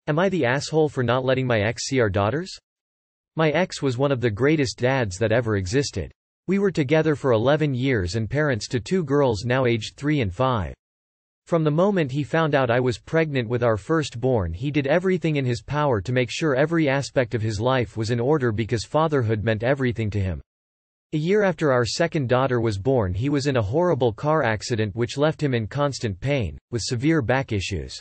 Am I the asshole for not letting my ex see our daughters? My ex was one of the greatest dads that ever existed. We were together for 11 years and parents to 2 girls now aged 3 and 5. From the moment he found out I was pregnant with our firstborn, he did everything in his power to make sure every aspect of his life was in order because fatherhood meant everything to him. A year after our second daughter was born, he was in a horrible car accident which left him in constant pain, with severe back issues.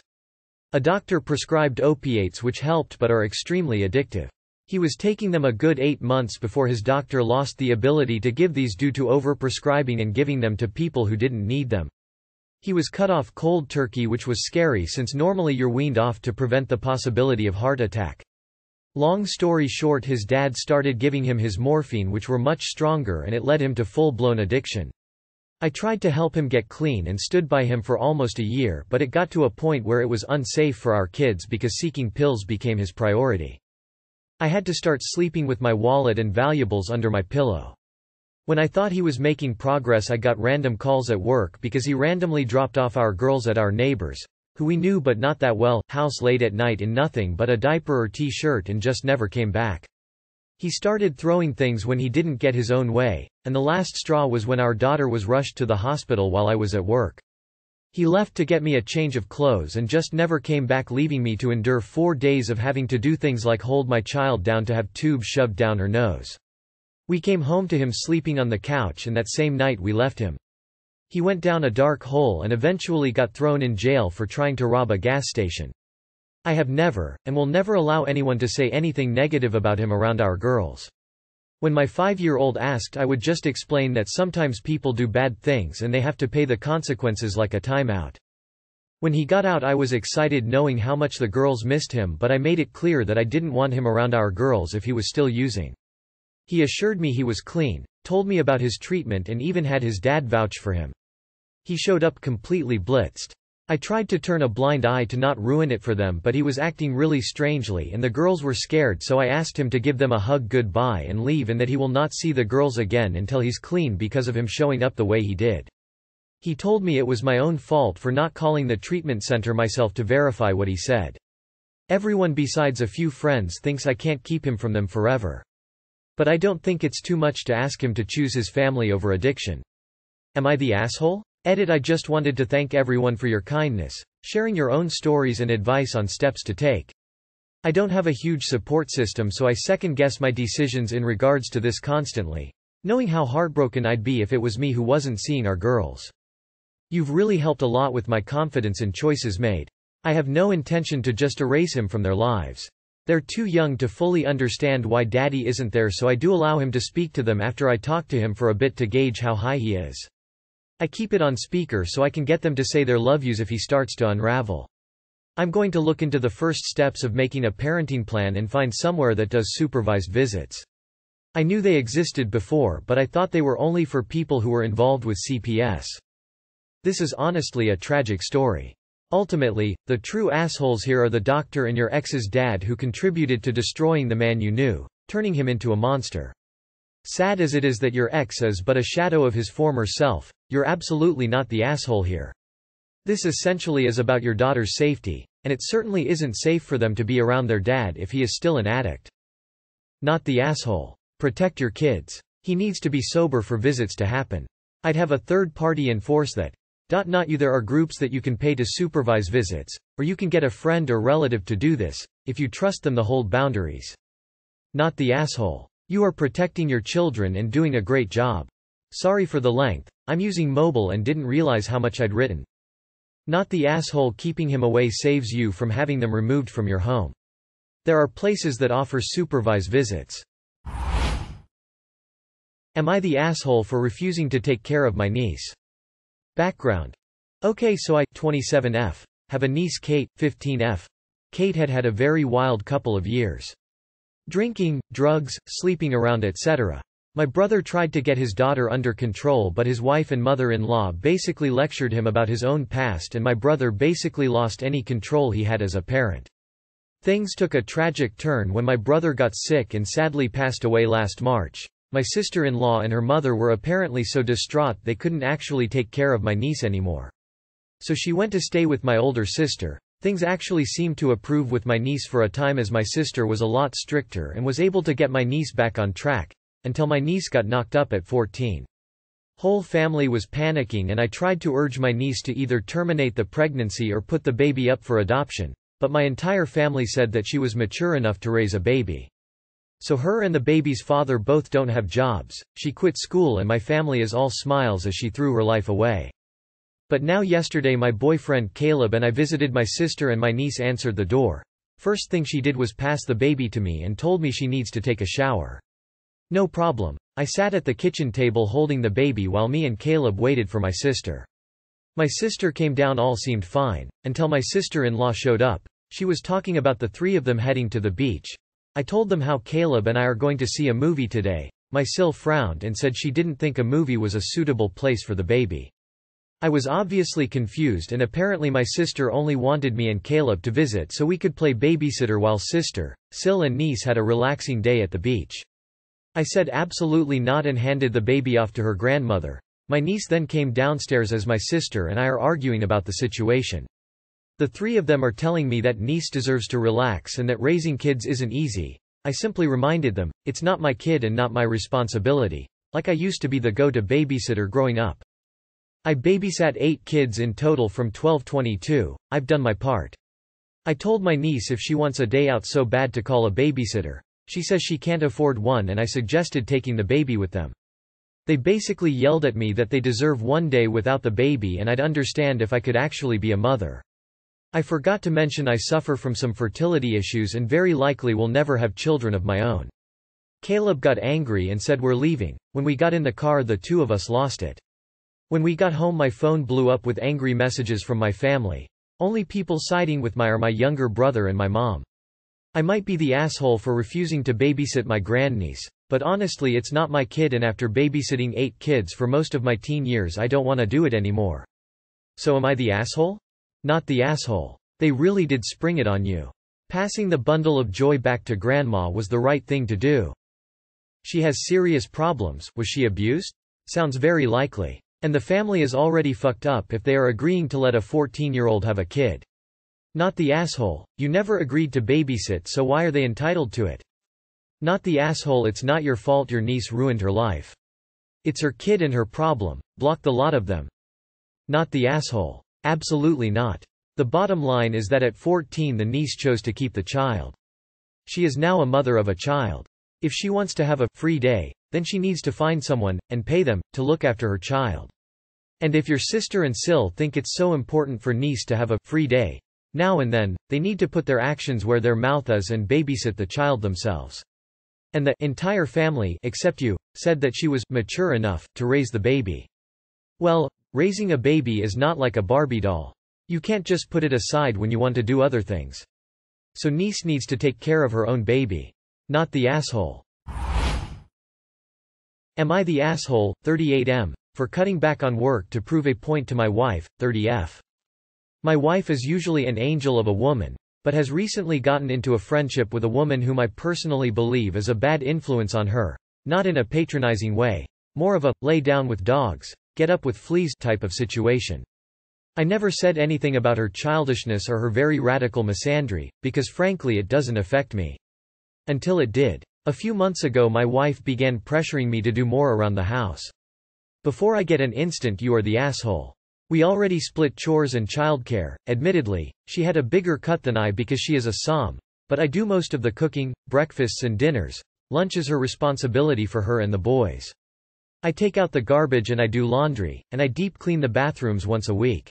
A doctor prescribed opiates which helped but are extremely addictive. He was taking them a good 8 months before his doctor lost the ability to give these due to overprescribing and giving them to people who didn't need them. He was cut off cold turkey, which was scary since normally you're weaned off to prevent the possibility of heart attack. Long story short, his dad started giving him his morphine, which were much stronger, and it led him to full-blown addiction. I tried to help him get clean and stood by him for almost a year, but it got to a point where it was unsafe for our kids because seeking pills became his priority. I had to start sleeping with my wallet and valuables under my pillow. When I thought he was making progress, I got random calls at work because he randomly dropped off our girls at our neighbor's, who we knew but not that well, house late at night in nothing but a diaper or t-shirt and just never came back. He started throwing things when he didn't get his own way, and the last straw was when our daughter was rushed to the hospital while I was at work. He left to get me a change of clothes and just never came back, leaving me to endure 4 days of having to do things like hold my child down to have tubes shoved down her nose. We came home to him sleeping on the couch, and that same night we left him. He went down a dark hole and eventually got thrown in jail for trying to rob a gas station. I have never, and will never allow anyone to say anything negative about him around our girls. When my 5-year-old asked, I would just explain that sometimes people do bad things and they have to pay the consequences, like a timeout. When he got out, I was excited knowing how much the girls missed him, but I made it clear that I didn't want him around our girls if he was still using. He assured me he was clean, told me about his treatment, and even had his dad vouch for him. He showed up completely blitzed. I tried to turn a blind eye to not ruin it for them, but he was acting really strangely and the girls were scared, so I asked him to give them a hug goodbye and leave, and that he will not see the girls again until he's clean because of him showing up the way he did. He told me it was my own fault for not calling the treatment center myself to verify what he said. Everyone besides a few friends thinks I can't keep him from them forever. But I don't think it's too much to ask him to choose his family over addiction. Am I the asshole? Edit. I just wanted to thank everyone for your kindness, sharing your own stories and advice on steps to take. I don't have a huge support system, so I second-guess my decisions in regards to this constantly, knowing how heartbroken I'd be if it was me who wasn't seeing our girls. You've really helped a lot with my confidence in choices made. I have no intention to just erase him from their lives. They're too young to fully understand why daddy isn't there, so I do allow him to speak to them after I talk to him for a bit to gauge how high he is. I keep it on speaker so I can get them to say their love yous if he starts to unravel. I'm going to look into the first steps of making a parenting plan and find somewhere that does supervised visits. I knew they existed before, but I thought they were only for people who were involved with CPS. This is honestly a tragic story. Ultimately, the true assholes here are the doctor and your ex's dad, who contributed to destroying the man you knew, turning him into a monster. Sad as it is that your ex is but a shadow of his former self, you're absolutely not the asshole here. This essentially is about your daughter's safety, and it certainly isn't safe for them to be around their dad if he is still an addict. Not the asshole. Protect your kids. He needs to be sober for visits to happen. I'd have a third party enforce that. Not you. There are groups that you can pay to supervise visits, or you can get a friend or relative to do this, if you trust them to hold boundaries. Not the asshole. You are protecting your children and doing a great job. Sorry for the length, I'm using mobile and didn't realize how much I'd written. Not the asshole. Keeping him away saves you from having them removed from your home. There are places that offer supervised visits. Am I the asshole for refusing to take care of my niece? Background. Okay, so I, 27F, have a niece, Kate, 15F. Kate had a very wild couple of years. Drinking, drugs, sleeping around, etc. My brother tried to get his daughter under control, but his wife and mother-in-law basically lectured him about his own past, and my brother basically lost any control he had as a parent. Things took a tragic turn when my brother got sick and sadly passed away last March. My sister-in-law and her mother were apparently so distraught they couldn't actually take care of my niece anymore. So she went to stay with my older sister, Things actually seemed to improve with my niece for a time as my sister was a lot stricter and was able to get my niece back on track, until my niece got knocked up at 14. Whole family was panicking and I tried to urge my niece to either terminate the pregnancy or put the baby up for adoption, but my entire family said that she was mature enough to raise a baby. So her and the baby's father both don't have jobs, she quit school and my family is all smiles as she threw her life away. But now yesterday my boyfriend Caleb and I visited my sister and my niece answered the door. First thing she did was pass the baby to me and told me she needs to take a shower. No problem. I sat at the kitchen table holding the baby while me and Caleb waited for my sister. My sister came down, all seemed fine, until my sister-in-law showed up. She was talking about the three of them heading to the beach. I told them how Caleb and I are going to see a movie today. My sil frowned and said she didn't think a movie was a suitable place for the baby. I was obviously confused and apparently my sister only wanted me and Caleb to visit so we could play babysitter while sister, sil and niece had a relaxing day at the beach. I said absolutely not and handed the baby off to her grandmother. My niece then came downstairs as my sister and I are arguing about the situation. The three of them are telling me that niece deserves to relax and that raising kids isn't easy. I simply reminded them, it's not my kid and not my responsibility, like I used to be the go-to babysitter growing up. I babysat 8 kids in total from 12-22, I've done my part. I told my niece if she wants a day out so bad to call a babysitter. She says she can't afford one and I suggested taking the baby with them. They basically yelled at me that they deserve one day without the baby and I'd understand if I could actually be a mother. I forgot to mention I suffer from some fertility issues and very likely will never have children of my own. Caleb got angry and said we're leaving. When we got in the car the two of us lost it. When we got home my phone blew up with angry messages from my family. Only people siding with my are my younger brother and my mom. I might be the asshole for refusing to babysit my grandniece, but honestly it's not my kid and after babysitting 8 kids for most of my teen years I don't want to do it anymore. So am I the asshole? Not the asshole. They really did spring it on you. Passing the bundle of joy back to grandma was the right thing to do. She has serious problems. Was she abused? Sounds very likely. And the family is already fucked up if they are agreeing to let a 14-year-old have a kid. Not the asshole. You never agreed to babysit so why are they entitled to it? Not the asshole. It's not your fault your niece ruined her life. It's her kid and her problem. Block the lot of them. Not the asshole. Absolutely not. The bottom line is that at 14 the niece chose to keep the child. She is now a mother of a child. If she wants to have a free day, then she needs to find someone, and pay them, to look after her child. And if your sister and sil think it's so important for niece to have a free day, now and then, they need to put their actions where their mouth is and babysit the child themselves. And the entire family, except you, said that she was mature enough to raise the baby. Well, raising a baby is not like a Barbie doll. You can't just put it aside when you want to do other things. So niece needs to take care of her own baby. Not the asshole. Am I the asshole, 38M, for cutting back on work to prove a point to my wife, 30F? My wife is usually an angel of a woman, but has recently gotten into a friendship with a woman whom I personally believe is a bad influence on her. Not in a patronizing way. More of a, lay down with dogs, get up with fleas type of situation. I never said anything about her childishness or her very radical misandry, because frankly it doesn't affect me. Until it did. A few months ago my wife began pressuring me to do more around the house. Before I get an instant you are the asshole. We already split chores and childcare. Admittedly, she had a bigger cut than I because she is a som, but I do most of the cooking, breakfasts and dinners. Lunch is her responsibility for her and the boys. I take out the garbage and I do laundry, and I deep clean the bathrooms once a week.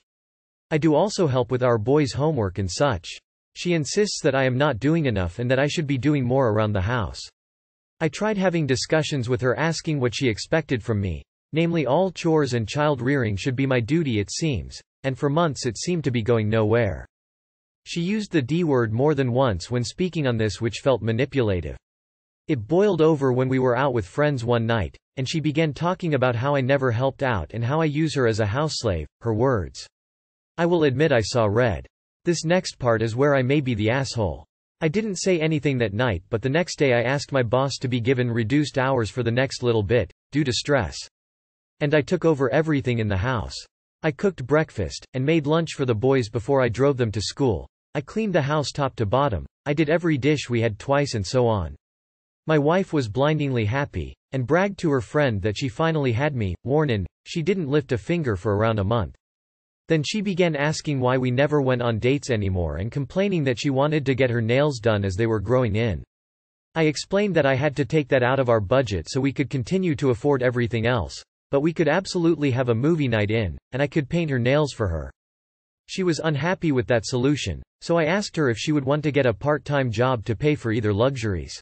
I do also help with our boys' homework and such. She insists that I am not doing enough and that I should be doing more around the house. I tried having discussions with her asking what she expected from me. Namely all chores and child rearing should be my duty it seems, and for months it seemed to be going nowhere. She used the D word more than once when speaking on this which felt manipulative. It boiled over when we were out with friends one night, and she began talking about how I never helped out and how I use her as a houseslave, her words. I will admit I saw red. This next part is where I may be the asshole. I didn't say anything that night but the next day I asked my boss to be given reduced hours for the next little bit, due to stress. And I took over everything in the house. I cooked breakfast, and made lunch for the boys before I drove them to school. I cleaned the house top to bottom, I did every dish we had twice and so on. My wife was blindingly happy, and bragged to her friend that she finally had me, worn in. She didn't lift a finger for around a month. Then she began asking why we never went on dates anymore and complaining that she wanted to get her nails done as they were growing in. I explained that I had to take that out of our budget so we could continue to afford everything else, but we could absolutely have a movie night in, and I could paint her nails for her. She was unhappy with that solution, so I asked her if she would want to get a part-time job to pay for either luxuries.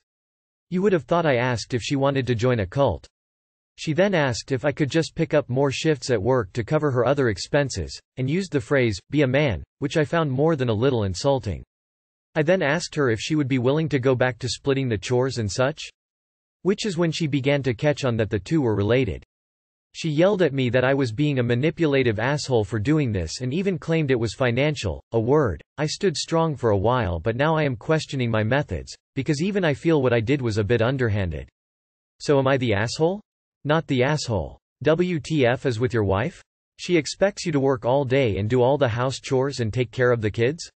You would have thought I asked if she wanted to join a cult. She then asked if I could just pick up more shifts at work to cover her other expenses, and used the phrase, "be a man," which I found more than a little insulting. I then asked her if she would be willing to go back to splitting the chores and such. Which is when she began to catch on that the two were related. She yelled at me that I was being a manipulative asshole for doing this and even claimed it was financial, a word. I stood strong for a while, but now I am questioning my methods, because even I feel what I did was a bit underhanded. So am I the asshole? Not the asshole. WTF is with your wife? She expects you to work all day and do all the house chores and take care of the kids?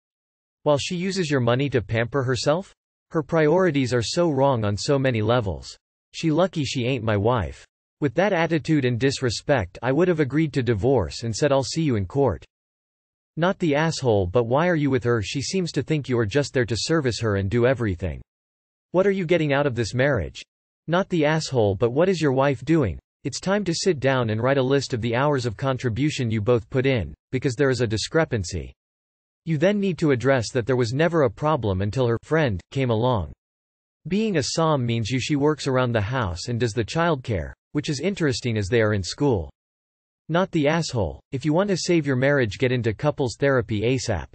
While she uses your money to pamper herself? Her priorities are so wrong on so many levels. She lucky she ain't my wife. With that attitude and disrespect, I would have agreed to divorce and said I'll see you in court. Not the asshole, but why are you with her? She seems to think you are just there to service her and do everything. What are you getting out of this marriage? Not the asshole, but what is your wife doing? It's time to sit down and write a list of the hours of contribution you both put in, because there is a discrepancy. You then need to address that there was never a problem until her friend came along. Being a som means she works around the house and does the childcare, which is interesting as they are in school. Not the asshole. If you want to save your marriage, get into couples therapy ASAP.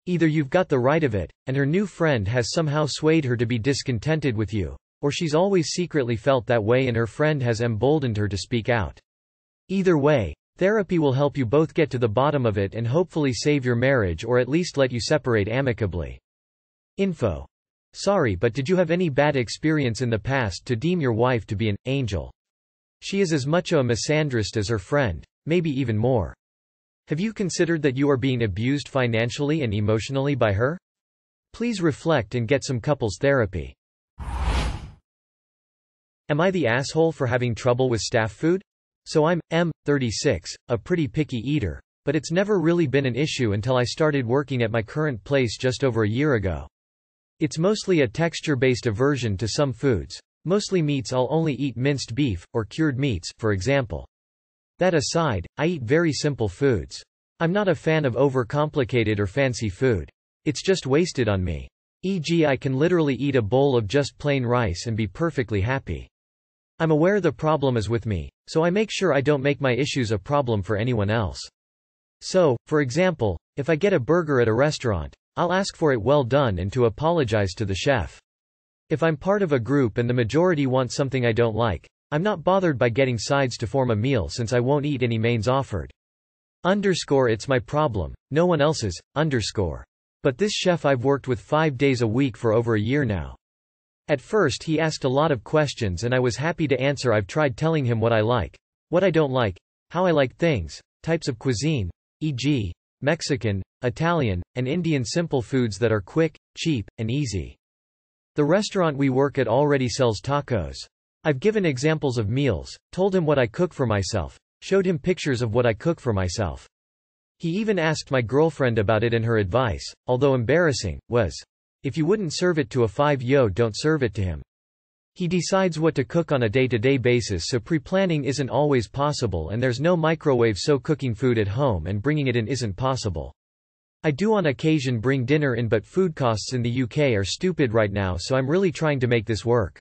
Either you've got the right of it, and her new friend has somehow swayed her to be discontented with you, or she's always secretly felt that way and her friend has emboldened her to speak out. Either way, therapy will help you both get to the bottom of it and hopefully save your marriage, or at least let you separate amicably. Info. Sorry, but did you have any bad experience in the past to deem your wife to be an angel? She is as much a misandrist as her friend, maybe even more. Have you considered that you are being abused financially and emotionally by her? Please reflect and get some couples therapy. Am I the asshole for having trouble with staff food? So I'm 36, a pretty picky eater, but it's never really been an issue until I started working at my current place just over a year ago. It's mostly a texture-based aversion to some foods. Mostly meats. I'll only eat minced beef, or cured meats, for example. That aside, I eat very simple foods. I'm not a fan of overcomplicated or fancy food. It's just wasted on me. E.g., I can literally eat a bowl of just plain rice and be perfectly happy. I'm aware the problem is with me, so I make sure I don't make my issues a problem for anyone else. So, for example, if I get a burger at a restaurant, I'll ask for it well done and to apologize to the chef. If I'm part of a group and the majority want something I don't like, I'm not bothered by getting sides to form a meal since I won't eat any mains offered. It's my problem, no one else's, But this chef I've worked with 5 days a week for over a year now. At first he asked a lot of questions and I was happy to answer. I've tried telling him what I like, what I don't like, how I like things, types of cuisine, e.g., Mexican, Italian, and Indian, simple foods that are quick, cheap, and easy. The restaurant we work at already sells tacos. I've given examples of meals, told him what I cook for myself, showed him pictures of what I cook for myself. He even asked my girlfriend about it and her advice, although embarrassing, was, if you wouldn't serve it to a 5-yo, don't serve it to him. He decides what to cook on a day-to-day basis, so pre-planning isn't always possible and there's no microwave, so cooking food at home and bringing it in isn't possible. I do on occasion bring dinner in, but food costs in the UK are stupid right now, so I'm really trying to make this work.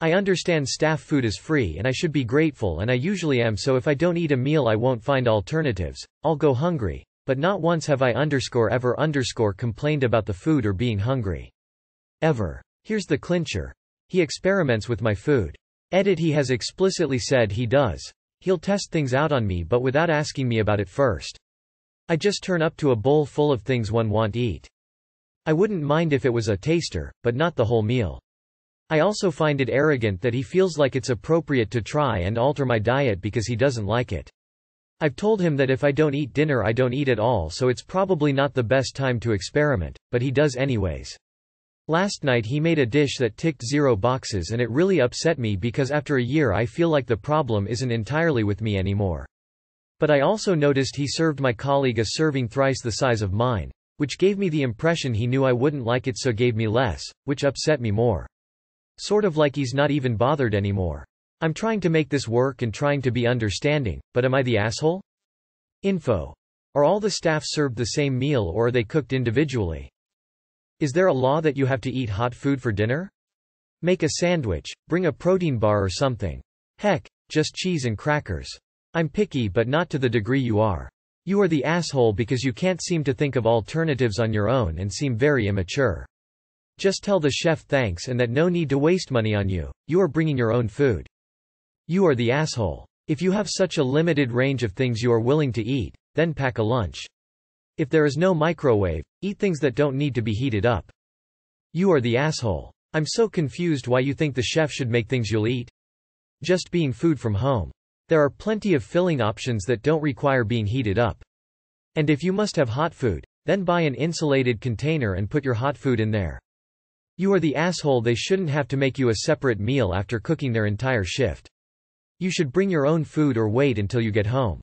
I understand staff food is free and I should be grateful, and I usually am, so if I don't eat a meal I won't find alternatives, I'll go hungry. But not once have I ever complained about the food or being hungry. Ever. Here's the clincher. He experiments with my food. He has explicitly said he does. He'll test things out on me but without asking me about it first. I just turn up to a bowl full of things one won't eat. I wouldn't mind if it was a taster, but not the whole meal. I also find it arrogant that he feels like it's appropriate to try and alter my diet because he doesn't like it. I've told him that if I don't eat dinner I don't eat at all, so it's probably not the best time to experiment, but he does anyways. Last night he made a dish that ticked 0 boxes and it really upset me because after a year I feel like the problem isn't entirely with me anymore. But I also noticed he served my colleague a serving thrice the size of mine, which gave me the impression he knew I wouldn't like it so gave me less, which upset me more. Sort of like he's not even bothered anymore. I'm trying to make this work and trying to be understanding, but am I the asshole? Info. Are all the staff served the same meal or are they cooked individually? Is there a law that you have to eat hot food for dinner? Make a sandwich, bring a protein bar or something. Heck, just cheese and crackers. I'm picky but not to the degree you are. You are the asshole because you can't seem to think of alternatives on your own and seem very immature. Just tell the chef thanks and that no need to waste money on you, you are bringing your own food. You are the asshole. If you have such a limited range of things you are willing to eat, then pack a lunch. If there is no microwave, eat things that don't need to be heated up. You are the asshole. I'm so confused why you think the chef should make things you'll eat. Just being food from home. There are plenty of filling options that don't require being heated up. And if you must have hot food, then buy an insulated container and put your hot food in there. You are the asshole. They shouldn't have to make you a separate meal after cooking their entire shift. You should bring your own food or wait until you get home.